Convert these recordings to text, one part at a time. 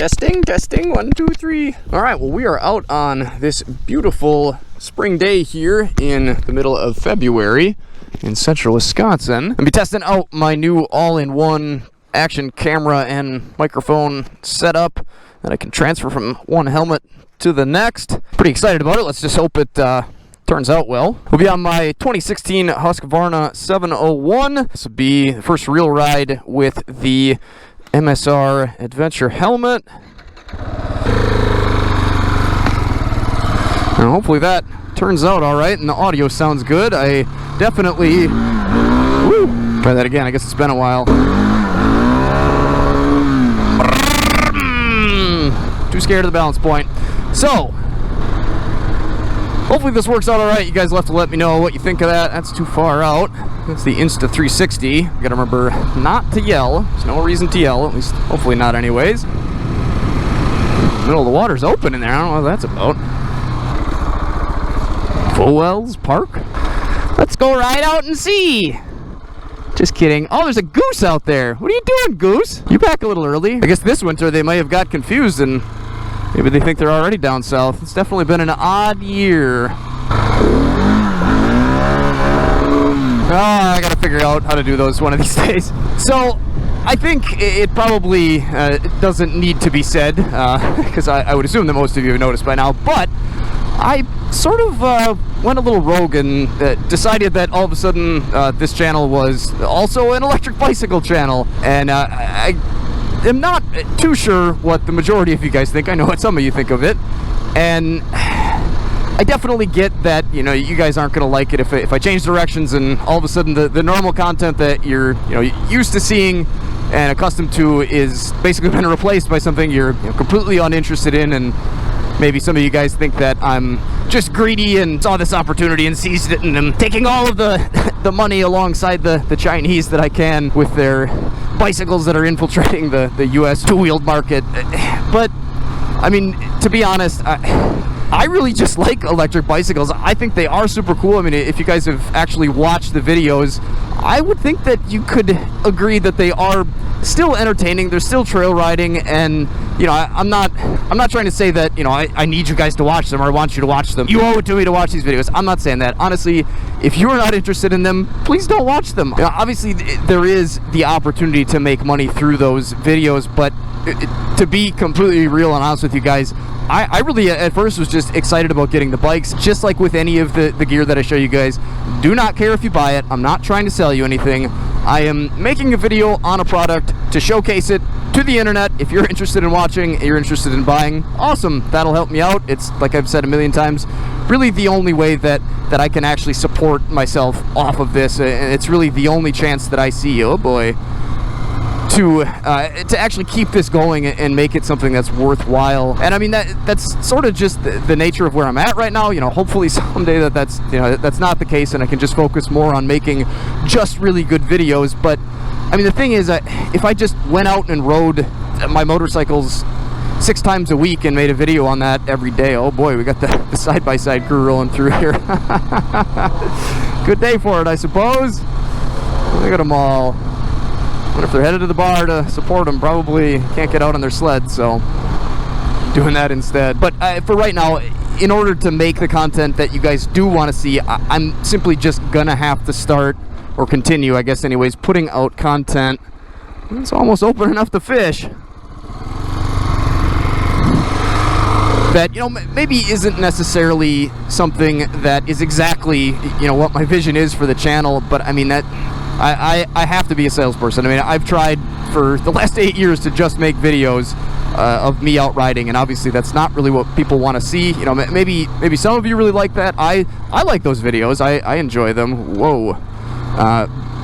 Testing, testing, 1, 2, 3. All right, well, we are out on this beautiful spring day here in the middle of February in central Wisconsin. I'll be testing out my new all-in-one action camera and microphone setup that I can transfer from one helmet to the next. Pretty excited about it. Let's just hope it turns out well. We'll be on my 2016 Husqvarna 701. This will be the first real ride with the MSR Adventure helmet. And hopefully that turns out all right and the audio sounds good. I definitely... Woo! Try that again. I guess it's been a while. Too scared of the balance point. So, hopefully this works out all right. You guys will have to let me know what you think of that. That's too far out. That's the Insta360. You gotta remember not to yell. There's no reason to yell, at least hopefully not anyways. The middle of the water's open in there. I don't know what that's about. Fullwells Park? Let's go ride out and see. Just kidding. Oh, there's a goose out there. What are you doing, goose? You back a little early. I guess this winter they might have got confused and maybe they think they're already down south. It's definitely been an odd year. Oh, I gotta figure out how to do those one of these days. So, I think it probably doesn't need to be said, because I would assume that most of you have noticed by now, but I sort of went a little rogue and decided that all of a sudden this channel was also an electric bicycle channel, and I am not too sure what the majority of you guys think. I know what some of you think of it, and I definitely get that, you know, you guys aren't going to like it if I change directions and all of a sudden the normal content that you're, you know, used to seeing and accustomed to is basically been replaced by something you're completely uninterested in, and maybe some of you guys think that I'm just greedy and saw this opportunity and seized it and I'm taking all of the money alongside the Chinese that I can with their bicycles that are infiltrating the U.S. two-wheeled market. But, I mean, to be honest, I really just like electric bicycles. I think they are super cool. I mean, if you guys have actually watched the videos, I would think that you could agree that they are still entertaining. They're still trail riding, and you know, I'm not trying to say that, you know, I need you guys to watch them or I want you to watch them. You owe it to me to watch these videos. I'm not saying that. Honestly, if you're not interested in them, please don't watch them. You know, obviously, there is the opportunity to make money through those videos, but to be completely real and honest with you guys, I really at first was just excited about getting the bikes. Just like with any of the gear that I show you guys, do not care if you buy it. I'm not trying to sell you anything. I am making a video on a product to showcase it to the internet. If you're interested in watching, you're interested in buying, awesome, that'll help me out. It's, like I've said a million times, really the only way that I can actually support myself off of this. It's really the only chance that I see, oh boy, to actually keep this going and make it something that's worthwhile. And I mean, that's sort of just the nature of where I'm at right now. You know, hopefully someday that's not the case and I can just focus more on making just really good videos. But I mean, the thing is, if I just went out and rode my motorcycles 6 times a week and made a video on that every day, oh boy, we got the side-by-side crew rolling through here. Good day for it, I suppose. Look at them all. I wonder if they're headed to the bar to support them. Probably can't get out on their sled, so doing that instead. But for right now, in order to make the content that you guys do want to see, I'm simply just gonna have to start, or continue, I guess anyways, putting out content. It's almost open enough to fish. That, you know, maybe isn't necessarily something that is exactly, you know, what my vision is for the channel, but I mean, that I have to be a salesperson. I mean, I've tried for the last 8 years to just make videos of me out riding, and obviously that's not really what people want to see. You know, maybe some of you really like that. I like those videos. I enjoy them. Whoa.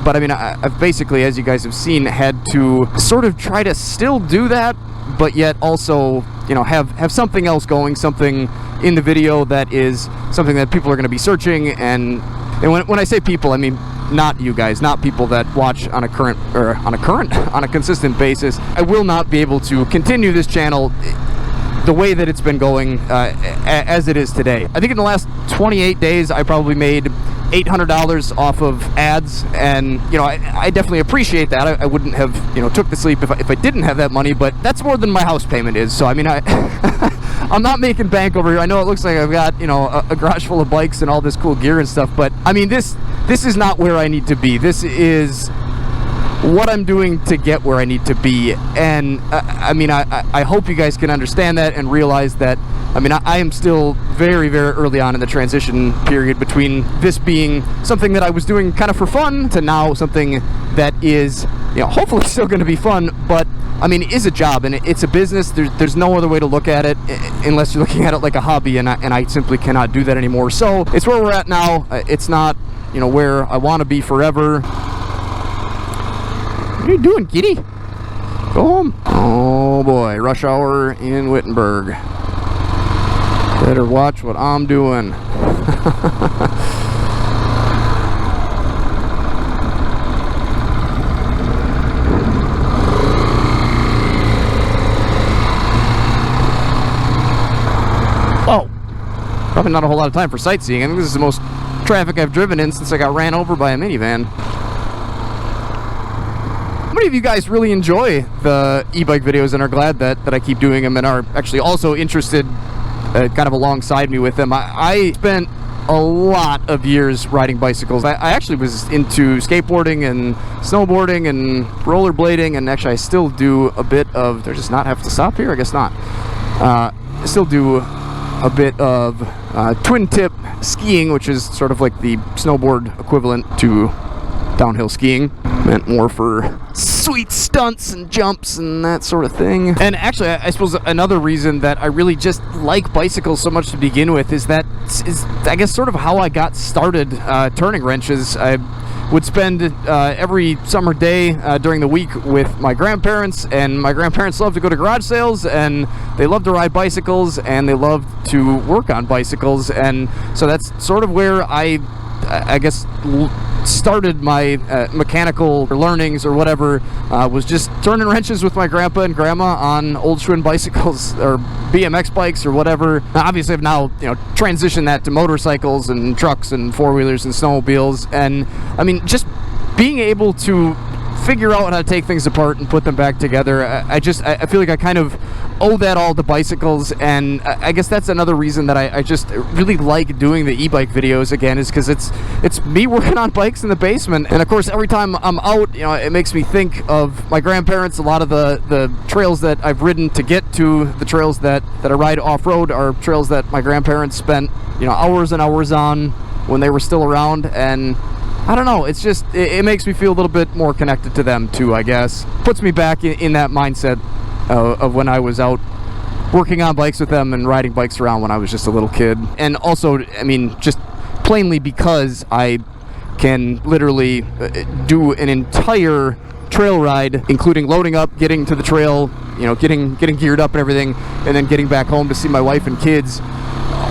But I mean, I've basically, as you guys have seen, had to sort of try to still do that, but yet also, you know, have something else going, something in the video that is something that people are going to be searching. And when I say people, I mean not you guys, not people that watch on a consistent basis. I will not be able to continue this channel the way that it's been going as it is today. I think in the last 28 days I probably made $800 off of ads, and you know, I definitely appreciate that. I wouldn't have, you know, took the sleep if I didn't have that money, but that's more than my house payment is. So I mean, I'm not making bank over here. I know it looks like I've got, you know, a garage full of bikes and all this cool gear and stuff, but I mean, this is not where I need to be. This is what I'm doing to get where I need to be. And I mean, I hope you guys can understand that and realize that, I mean, I am still very, very early on in the transition period between this being something that I was doing kind of for fun to now something that is, you know, hopefully still going to be fun, but I mean, it is a job and it's a business. There's no other way to look at it unless you're looking at it like a hobby, and I simply cannot do that anymore. So it's where we're at now. It's not, you know, where I want to be forever. What are you doing, kitty? Go home. Oh boy, rush hour in Wittenberg. Better watch what I'm doing. Oh, probably not a whole lot of time for sightseeing. I think this is the most traffic I've driven in since I got ran over by a minivan. How many of you guys really enjoy the e-bike videos and are glad that I keep doing them and are actually also interested kind of alongside me with them? I spent a lot of years riding bicycles. I actually was into skateboarding and snowboarding and rollerblading, and actually I still do a bit of, does this not have to stop here? I guess not. I still do a bit of twin tip skiing, which is sort of like the snowboard equivalent to downhill skiing. Meant more for sweet stunts and jumps and that sort of thing. And actually, I suppose another reason that I really just like bicycles so much to begin with is that is, I guess, sort of how I got started turning wrenches. I would spend every summer day during the week with my grandparents, and my grandparents loved to go to garage sales, and they loved to ride bicycles, and they loved to work on bicycles, and so that's sort of where I guess started my mechanical learnings or whatever, was just turning wrenches with my grandpa and grandma on old Schwinn bicycles or BMX bikes or whatever. Now, obviously I've now, you know, transitioned that to motorcycles and trucks and four-wheelers and snowmobiles, and I mean, just being able to figure out how to take things apart and put them back together, I feel like I kind of owe that all to bicycles, and I guess that's another reason that I just really like doing the e-bike videos again, is because it's me working on bikes in the basement. And of course, every time I'm out, you know, it makes me think of my grandparents. A lot of the trails that I've ridden to get to the trails that I ride off-road are trails that my grandparents spent, you know, hours and hours on when they were still around, and I don't know, it's just, it makes me feel a little bit more connected to them too, I guess. Puts me back in that mindset of when I was out working on bikes with them and riding bikes around when I was just a little kid. And also, I mean, just plainly because I can literally do an entire trail ride, including loading up, getting to the trail, you know, getting geared up and everything, and then getting back home to see my wife and kids,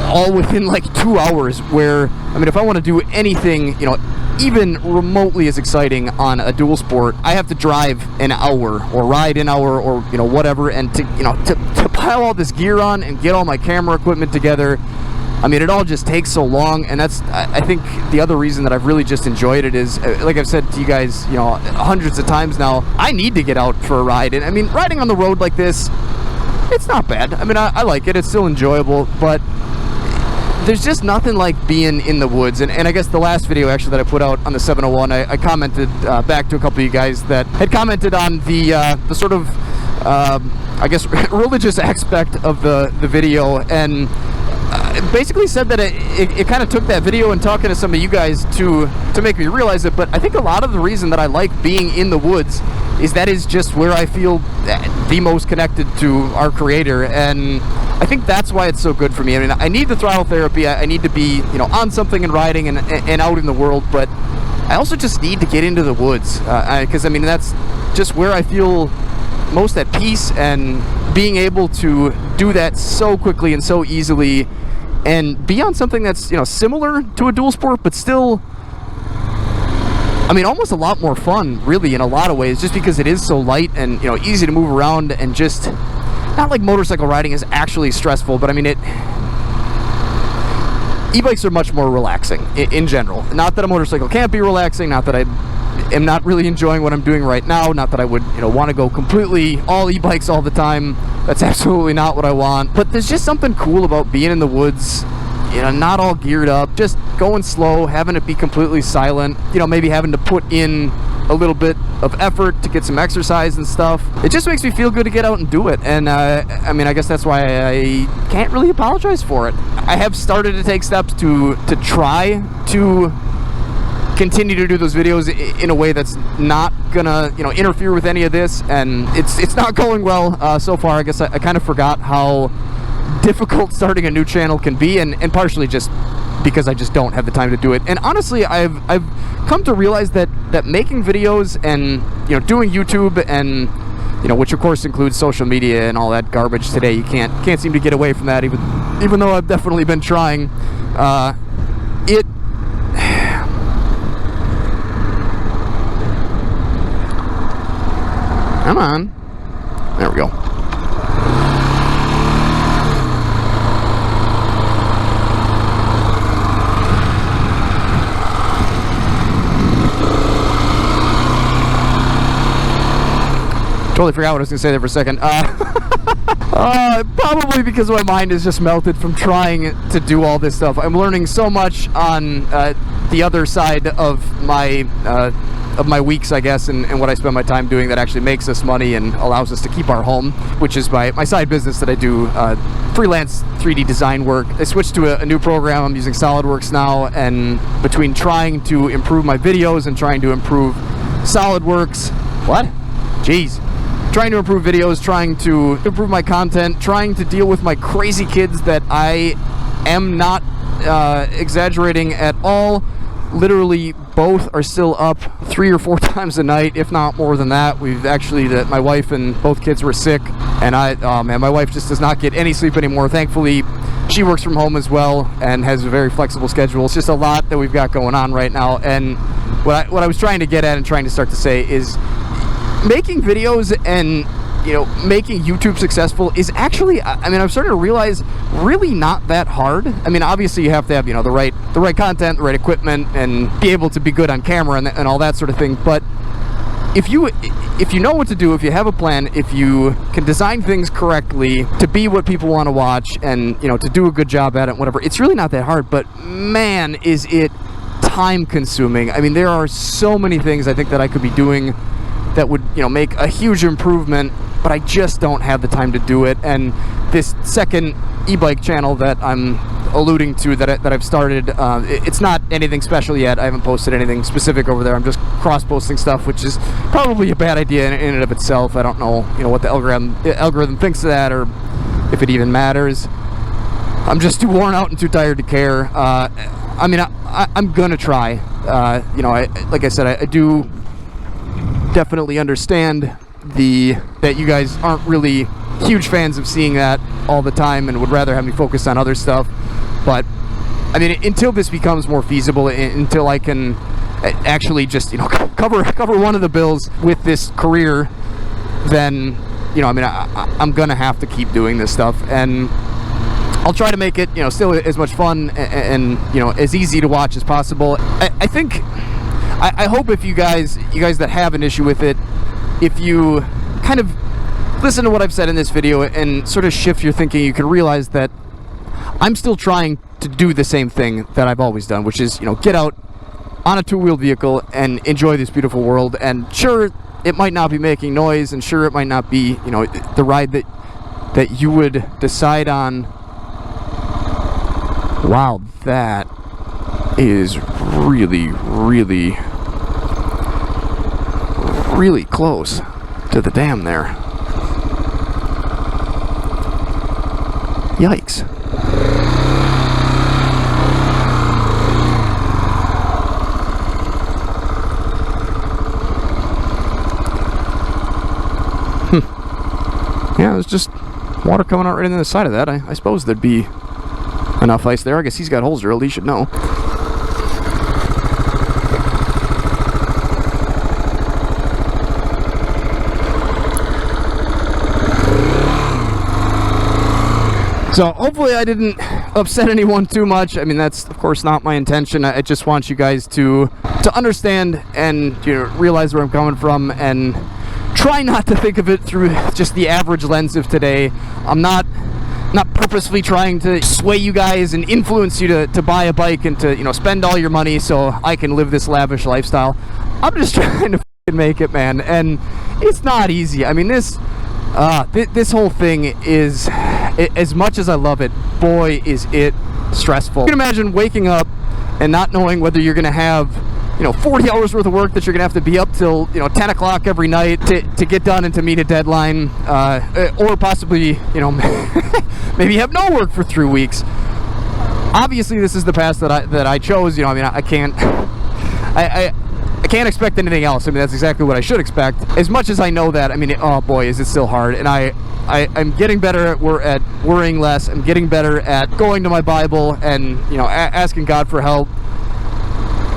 all within like 2 hours. Where, I mean, if I want to do anything, you know, even remotely as exciting on a dual sport, I have to drive an hour or ride an hour or, you know, whatever, and to pile all this gear on and get all my camera equipment together, I mean, it all just takes so long. And that's, I think, the other reason that I've really just enjoyed it is, like I've said to you guys, you know, hundreds of times now, I need to get out for a ride. And I mean, riding on the road like this, it's not bad. I mean, I like it. It's still enjoyable, but there's just nothing like being in the woods. And I guess the last video actually that I put out on the 701, I commented back to a couple of you guys that had commented on the sort of, I guess, religious aspect of the video, and basically said that it kind of took that video and talking to some of you guys to make me realize it. But I think a lot of the reason that I like being in the woods is that is just where I feel the most connected to our creator, and I think that's why it's so good for me. I mean, I need the throttle therapy, I need to be, you know, on something and riding and out in the world, but I also just need to get into the woods, because I mean, that's just where I feel most at peace, and being able to do that so quickly and so easily and be on something that's, you know, similar to a dual sport, but still, I mean, almost a lot more fun, really, in a lot of ways, just because it is so light and, you know, easy to move around, and just not like motorcycle riding is actually stressful, but I mean, e-bikes are much more relaxing in general. Not that a motorcycle can't be relaxing, not that I am not really enjoying what I'm doing right now, not that I would, want to go completely all e-bikes all the time. That's absolutely not what I want. But there's just something cool about being in the woods, not all geared up, just going slow, having it be completely silent, maybe having to put in a little bit of effort to get some exercise and stuff. It just makes me feel good to get out and do it. And I guess that's why I can't really apologize for it. I have started to take steps to try to continue to do those videos in a way that's not gonna interfere with any of this, and it's not going well so far. I guess I kind of forgot how difficult starting a new channel can be, and partially just because I just don't have the time to do it. And honestly, I've come to realize that making videos and doing YouTube and which of course includes social media and all that garbage today, you can't seem to get away from that, even though I've definitely been trying. Come on. There we go. Totally forgot what I was going to say there for a second. Probably because my mind is just melted from trying to do all this stuff. I'm learning so much on the other side of my weeks, I guess, and what I spend my time doing that actually makes us money and allows us to keep our home, which is my side business that I do, freelance 3D design work. I switched to a new program. I'm using SolidWorks now, and between trying to improve my videos and trying to improve SolidWorks, trying to improve videos, trying to improve my content, trying to deal with my crazy kids that I am not exaggerating at all. Literally both are still up 3 or 4 times a night, if not more than that. We've actually, my wife and both kids were sick, and my wife just does not get any sleep anymore. Thankfully, she works from home as well and has a very flexible schedule. It's just a lot that we've got going on right now. And what I was trying to get at and trying to start to say is making videos and making YouTube successful is actually, I'm starting to realize, really not that hard. Obviously you have to have the right content, the right equipment, and be able to be good on camera and all that sort of thing. But if you know what to do, if you have a plan, if you can design things correctly to be what people want to watch, and to do a good job at it, whatever, it's really not that hard. But man, is it time consuming. There are so many things I think that I could be doing that would make a huge improvement, but I just don't have the time to do it. And this second e-bike channel that I'm alluding to, that I've started, it's not anything special yet. I haven't posted anything specific over there. I'm just cross-posting stuff, which is probably a bad idea in and of itself. I don't know what the algorithm thinks of that, or if it even matters. I'm just too worn out and too tired to care. I'm gonna try. Like I said, I do definitely understand that you guys aren't really huge fans of seeing that all the time and would rather have me focus on other stuff. But until this becomes more feasible, until I can actually just cover one of the bills with this career, then I'm gonna have to keep doing this stuff, and I'll try to make it still as much fun and as easy to watch as possible. I hope if you guys that have an issue with it, if you kind of listen to what I've said in this video and sort of shift your thinking, you can realize that I'm still trying to do the same thing that I've always done, which is get out on a two-wheeled vehicle and enjoy this beautiful world. And sure, it might not be making noise, and sure, it might not be the ride that you would decide on. Wow, that is really, really, really close to the dam there. Yikes. Yeah, there's just water coming out right into the side of that. I suppose there'd be enough ice there. I guess he's got holes drilled. He should know. So hopefully I didn't upset anyone too much. I mean, that's of course not my intention. I just want you guys to understand and realize where I'm coming from, and try not to think of it through just the average lens of today. I'm not purposefully trying to sway you guys and influence you to buy a bike and to spend all your money so I can live this lavish lifestyle. I'm just trying to make it, man, and it's not easy. I mean, this whole thing is, as much as I love it, boy is it stressful. You can imagine waking up and not knowing whether you're gonna have 40 hours worth of work that you're gonna have to be up till 10 o'clock every night to get done and to meet a deadline, or possibly maybe have no work for 3 weeks. Obviously this is the path that I chose. I mean, I can't expect anything else. I mean, that's exactly what I should expect. As much as I know that, I mean, oh boy, is it still hard. And I'm getting better at worrying less. I'm getting better at going to my Bible and asking God for help.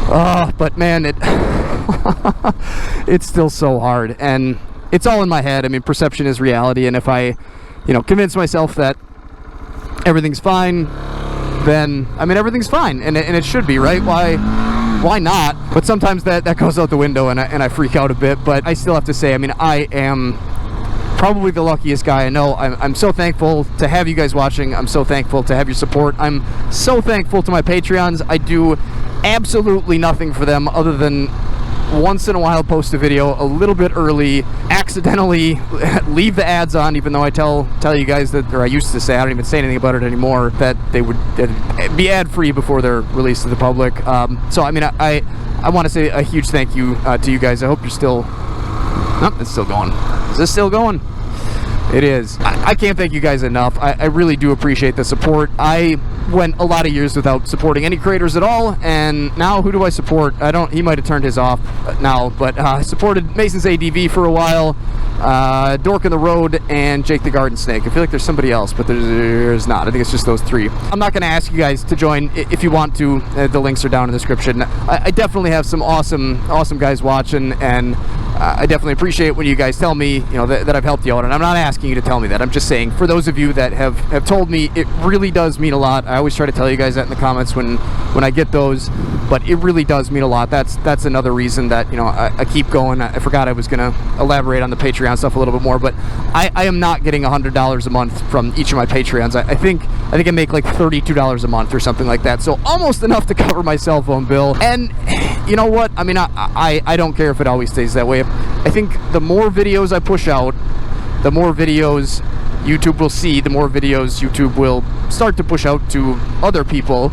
But man, it's still so hard, and it's all in my head. I mean, perception is reality, and if I convince myself that everything's fine, then I mean everything's fine, and it should be, right? Why not? But sometimes that goes out the window, and I freak out a bit. But I still have to say, I mean, I am probably the luckiest guy I know. I'm so thankful to have you guys watching. I'm so thankful to have your support. I'm so thankful to my Patreons. I do absolutely nothing for them other than once in a while post a video a little bit early, accidentally leave the ads on, even though I tell you guys that, or I used to say, I don't even say anything about it anymore, that they'd be ad-free before they're released to the public. So I mean, I want to say a huge thank you to you guys. I hope you're still... Nope, it's still going. Is this still going? It is. I can't thank you guys enough. I really do appreciate the support. I went a lot of years without supporting any creators at all, and now who do I support? He might have turned his off now, but I supported Mason's ADV for a while, Dork in the Road, and Jake the Garden Snake. I feel like there's somebody else, but there's not. I think it's just those three. I'm not going to ask you guys to join if you want to. The links are down in the description. I definitely have some awesome guys watching, and I definitely appreciate when you guys tell me, that I've helped you out, and I'm not asking you to tell me that. I'm just saying, for those of you that have told me, it really does mean a lot. I always try to tell you guys that in the comments when I get those, but it really does mean a lot. That's another reason that I keep going. I forgot I was gonna elaborate on the Patreon stuff a little bit more, but I am not getting $100 a month from each of my Patreons. I think I make like $32 a month or something like that, so almost enough to cover my cell phone bill. And you know what? I mean, I don't care if it always stays that way. I think the more videos I push out, the more videos YouTube will see, the more videos YouTube will start to push out to other people.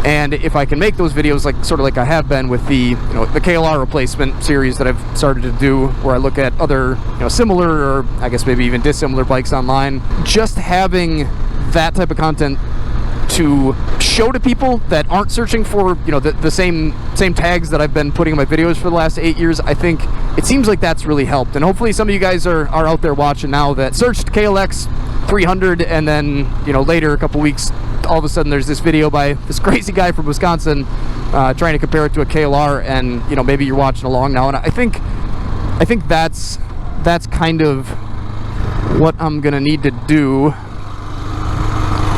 And if I can make those videos sort of like I have been with the the KLR replacement series that I've started to do, where I look at other similar, or I guess maybe even dissimilar bikes online, just having that type of content to show to people that aren't searching for the same tags that I've been putting in my videos for the last 8 years, I think it seems like that's really helped. And hopefully some of you guys are out there watching now that searched KLX 300, and then later, a couple weeks, all of a sudden there's this video by this crazy guy from Wisconsin trying to compare it to a KLR, and maybe you're watching along now. And I think that's kind of what I'm gonna need to do.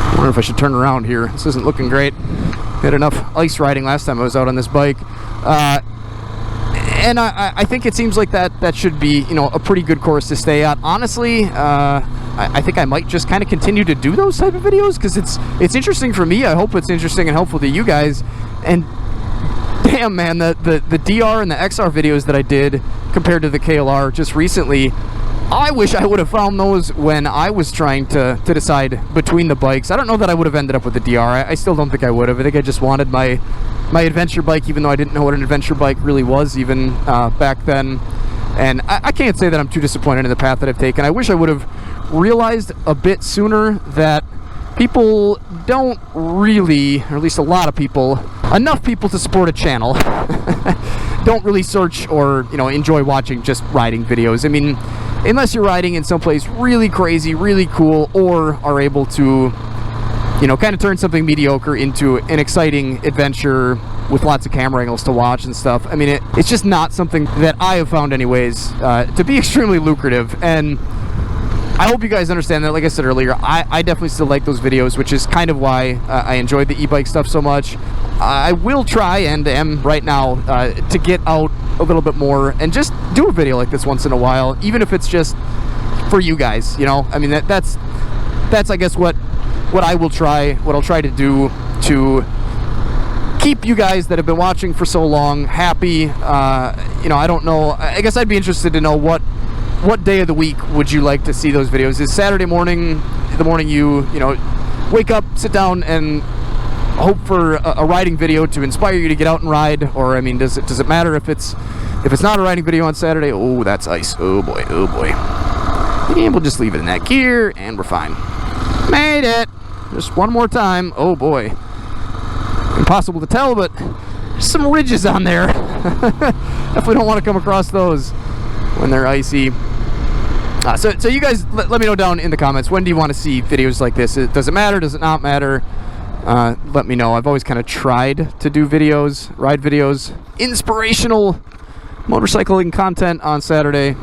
I wonder if I should turn around here. This isn't looking great. Had enough ice riding last time I was out on this bike. And I think it seems like that should be, a pretty good course to stay at. Honestly, I think I might just kind of continue to do those type of videos, because it's interesting for me. I hope it's interesting and helpful to you guys. And damn, man, the DR and the XR videos that I did compared to the KLR just recently, I wish I would have found those when I was trying to decide between the bikes. I don't know that I would have ended up with the DR. I still don't think I would have. I think I just wanted my adventure bike, even though I didn't know what an adventure bike really was even back then. And I can't say that I'm too disappointed in the path that I've taken. I wish I would have realized a bit sooner that people don't really, or at least a lot of people, enough people to support a channel, don't really search or enjoy watching just riding videos. I mean, unless you're riding in someplace really crazy, really cool, or are able to kind of turn something mediocre into an exciting adventure with lots of camera angles to watch and stuff. I mean, it's just not something that I have found anyways to be extremely lucrative. And I hope you guys understand that. Like I said earlier, I definitely still like those videos, which is kind of why I enjoyed the e-bike stuff so much. I will try, and am right now, to get out a little bit more and just do a video like this once in a while, even if it's just for you guys, you know? I mean, that's I guess what I will try, what I'll try to do to keep you guys that have been watching for so long happy. You know, I don't know. I guess I'd be interested to know what day of the week would you like to see those videos? Is Saturday morning the morning you know, wake up, sit down, and hope for a riding video to inspire you to get out and ride? Or, I mean, does it matter if it's not a riding video on Saturday? Oh, that's ice. Oh boy, oh boy. And we'll just leave it in that gear, and we're fine. Made it. Just one more time. Oh boy. Impossible to tell, but there's some ridges on there. Definitely don't want to come across those when they're icy. So you guys, let me know down in the comments, when do you want to see videos like this? Does it matter? Does it not matter? Let me know. I've always kind of tried to do videos, ride videos, inspirational motorcycling content on Saturday,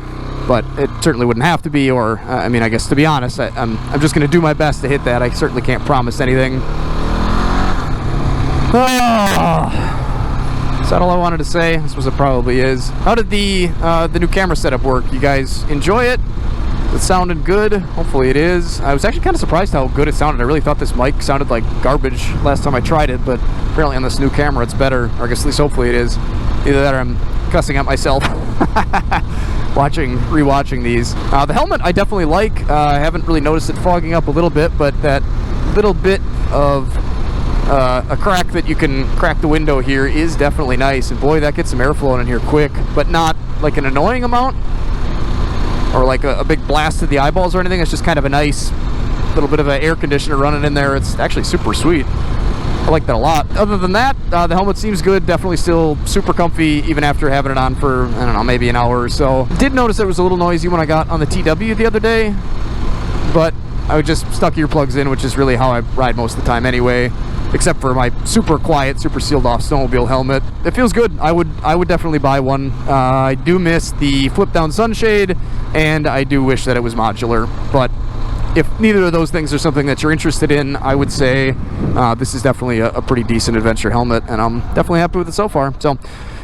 but it certainly wouldn't have to be. Or I mean, I guess, to be honest, I'm just going to do my best to hit that. I certainly can't promise anything. Is that all I wanted to say? I suppose it probably is. How did the new camera setup work? You guys enjoy it? It sounded good. Hopefully it is. I was actually kind of surprised how good it sounded. I really thought this mic sounded like garbage last time I tried it, but apparently on this new camera it's better. Or I guess at least hopefully it is. Either that or I'm cussing at myself rewatching these. The helmet I definitely like. I haven't really noticed it fogging up a little bit, but that little bit of a crack that you can crack the window here is definitely nice. And boy, that gets some air flowing in here quick, but not like an annoying amount or like a big blast to the eyeballs or anything. It's just kind of a nice little bit of an air conditioner running in there. It's actually super sweet. I like that a lot. Other than that, the helmet seems good. Definitely still super comfy even after having it on for, I don't know, maybe an hour or so. Did notice it was a little noisy when I got on the TW the other day, but I would just stuck earplugs in, which is really how I ride most of the time anyway, except for my super quiet, super sealed off snowmobile helmet. It feels good. I would definitely buy one. I do miss the flip down sunshade, and I do wish that it was modular, but if neither of those things are something that you're interested in, I would say this is definitely a pretty decent adventure helmet, and I'm definitely happy with it so far. So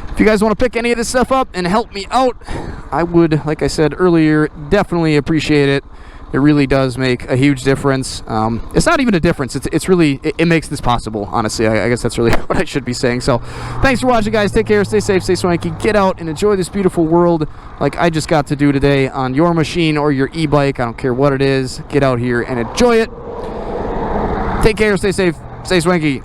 if you guys want to pick any of this stuff up and help me out, I would, like I said earlier, definitely appreciate it. It really does make a huge difference. It's not even a difference. It's really, it makes this possible, honestly. I guess that's really what I should be saying. So thanks for watching, guys. Take care. Stay safe. Stay swanky. Get out and enjoy this beautiful world like I just got to do today on your machine or your e-bike. I don't care what it is. Get out here and enjoy it. Take care. Stay safe. Stay swanky.